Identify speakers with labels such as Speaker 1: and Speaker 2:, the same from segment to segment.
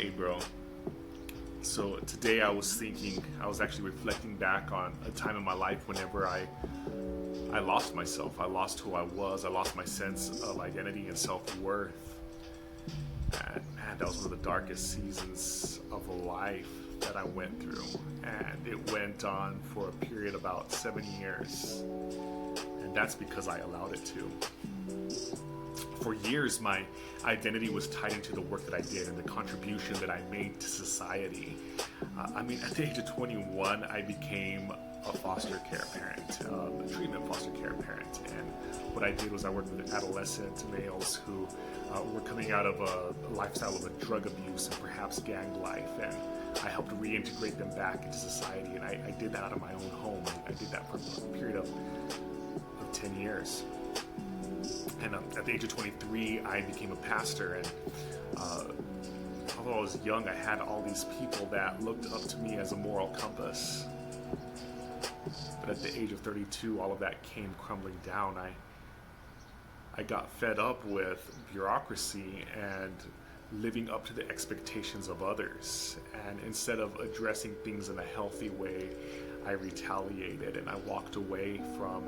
Speaker 1: Hey, bro. So today I was actually reflecting back on a time in my life whenever I lost myself. I lost who I was. I lost my sense of identity and self-worth. And man, that was one of the darkest seasons of life that I went through. And it went on for a period about 7 years. And that's because I allowed it to. For years, my identity was tied into the work that I did and the contribution that I made to society. At the age of 21, I became a foster care parent, a treatment foster care parent. And what I did was I worked with adolescent males who were coming out of a lifestyle of a drug abuse and perhaps gang life. And I helped reintegrate them back into society. And I did that out of my own home. I did that for a period of 10 years. And at the age of 23, I became a pastor. And although I was young, I had all these people that looked up to me as a moral compass. But at the age of 32, all of that came crumbling down. I got fed up with bureaucracy and living up to the expectations of others. And instead of addressing things in a healthy way, I retaliated and I walked away from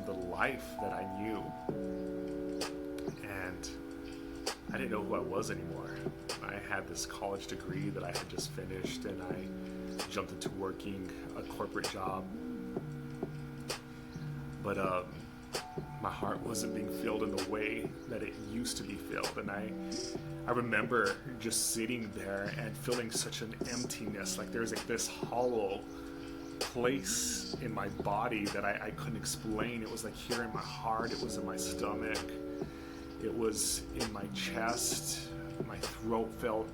Speaker 1: the life that I knew. And I didn't know who I was anymore. I had this college degree that I had just finished, and I jumped into working a corporate job. But my heart wasn't being filled in the way that it used to be filled. And I remember just sitting there and feeling such an emptiness, like there's like this hollow place in my body that I couldn't explain. It was like here in my heart, it was in my stomach, it was in my chest, my throat felt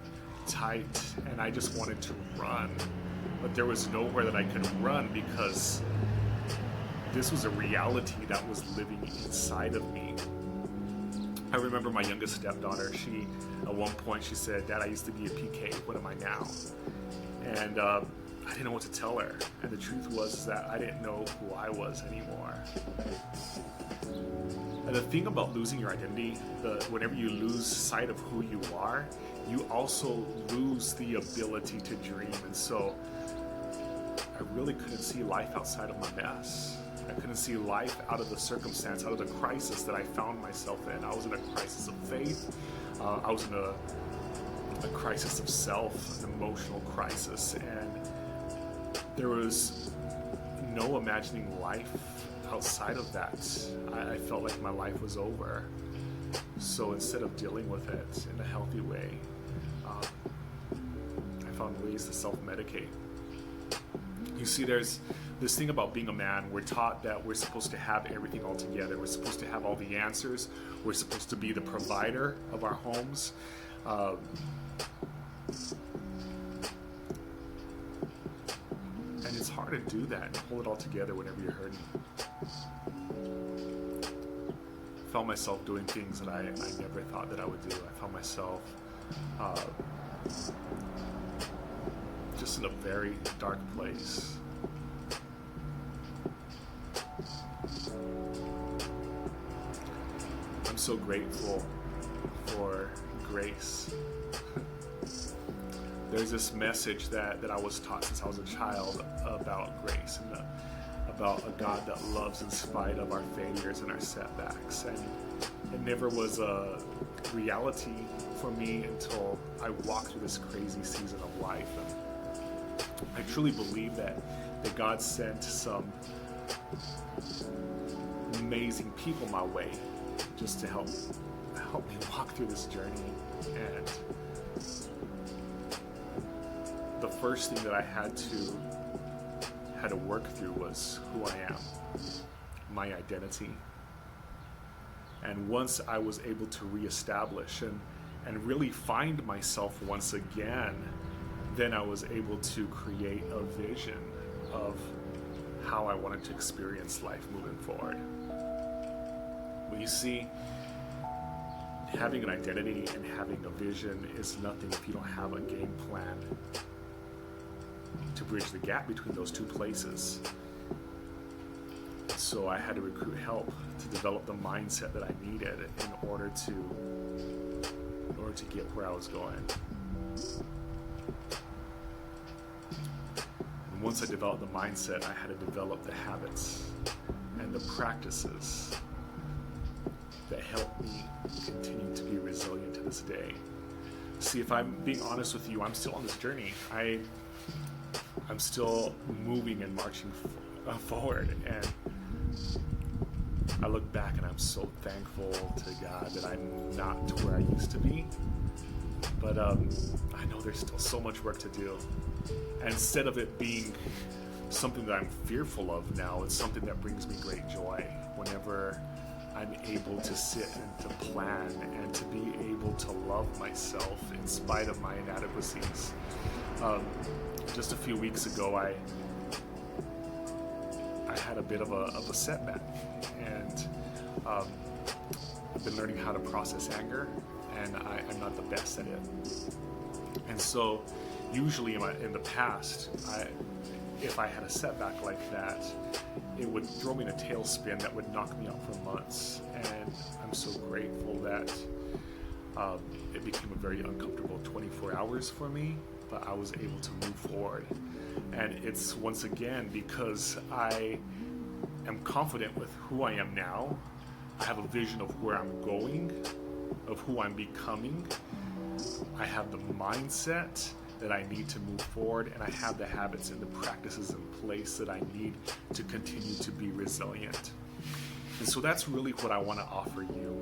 Speaker 1: tight, and I just wanted to run. But there was nowhere that I could run because this was a reality that was living inside of me. I remember my youngest stepdaughter, at one point she said, "Dad, I used to be a PK, what am I now?" And I didn't know what to tell her. And the truth was that I didn't know who I was anymore. And the thing about losing your identity, whenever you lose sight of who you are, you also lose the ability to dream. And so I really couldn't see life outside of my mess. I couldn't see life out of the circumstance, out of the crisis that I found myself in. I was in a crisis of faith. I was in a crisis of self, an emotional crisis. And there was no imagining life outside of that. I felt like my life was over. So instead of dealing with it in a healthy way, I found ways to self-medicate. You see, there's this thing about being a man. We're taught that we're supposed to have everything all together. We're supposed to have all the answers. We're supposed to be the provider of our homes. And it's hard to do that and pull it all together whenever you're hurting. I found myself doing things that I never thought that I would do. I found myself just in a very dark place. I'm so grateful for grace. There's this message that I was taught since I was a child about grace and about a God that loves in spite of our failures and our setbacks. And it never was a reality for me until I walked through this crazy season of life. And I truly believe that God sent some amazing people my way just to help me walk through this journey. And the first thing that I had to work through was who I am, my identity. And once I was able to reestablish and really find myself once again, then I was able to create a vision of how I wanted to experience life moving forward. But you see, having an identity and having a vision is nothing if you don't have a game plan to bridge the gap between those two places. So I had to recruit help to develop the mindset that I needed in order to in order to get where I was going. And once I developed the mindset, I had to develop the habits and the practices that help me continue to be resilient to this day. See, if I'm being honest with you, I'm still on this journey. I'm still moving and marching forward, and I look back and I'm so thankful to God that I'm not to where I used to be. But I know there's still so much work to do. And instead of it being something that I'm fearful of now, it's something that brings me great joy whenever I'm able to sit and to plan and to be able to love myself in spite of my inadequacies. Just a few weeks ago, I had a bit of a setback, and I've been learning how to process anger, and I'm not the best at it. And so usually in the past, if I had a setback like that, it would throw me in a tailspin that would knock me out for months. And I'm so grateful that it became a very uncomfortable 24 hours for me, but I was able to move forward. And it's once again because I am confident with who I am now. I have a vision of where I'm going, of who I'm becoming. I have the mindset that I need to move forward, and I have the habits and the practices in place that I need to continue to be resilient. And so that's really what I want to offer you.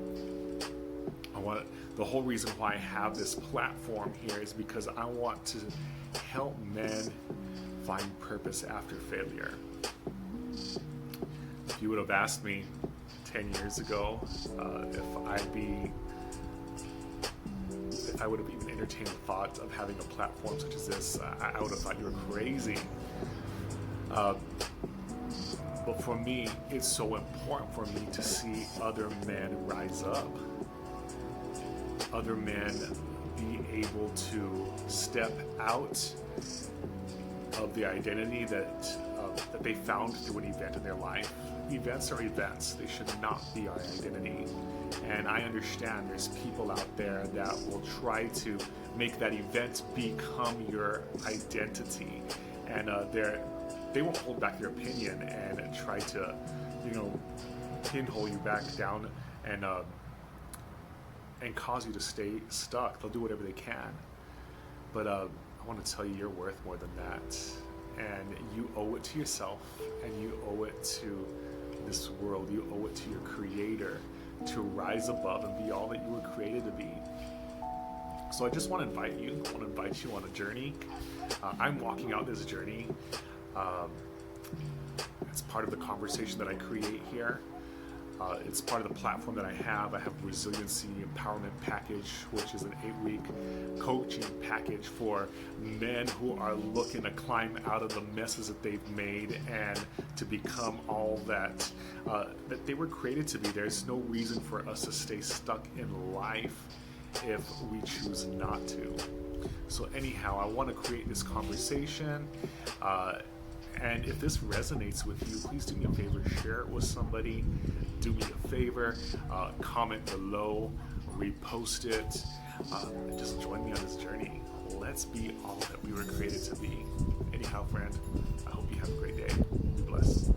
Speaker 1: The whole reason why I have this platform here is because I want to help men find purpose after failure. If you would have asked me 10 years ago if I would have even entertained the thought of having a platform such as this, I would have thought you were crazy. But for me, it's so important for me to see other men rise up, other men be able to step out of the identity that they found through an event in their life. Events are events. They should not be our identity. And I understand there's people out there that will try to make that event become your identity. And they won't hold back their opinion and try to, pinhole you back down and cause you to stay stuck. They'll do whatever they can. But I want to tell you, you're worth more than that. And you owe it to yourself, and you owe it to this world. You owe it to your Creator to rise above and be all that you were created to be. So I just want to invite you. I want to invite you on a journey. I'm walking out this journey. It's part of the conversation that I create here. It's part of the platform that I have. I have a Resiliency Empowerment Package, which is an 8-week coaching package for men who are looking to climb out of the messes that they've made and to become all that they were created to be. There's no reason for us to stay stuck in life if we choose not to. So anyhow, I want to create this conversation. And if this resonates with you, please do me a favor, share it with somebody. Do me a favor, comment below, repost it, and just join me on this journey. Let's be all that we were created to be. Anyhow, friend, I hope you have a great day. Be blessed.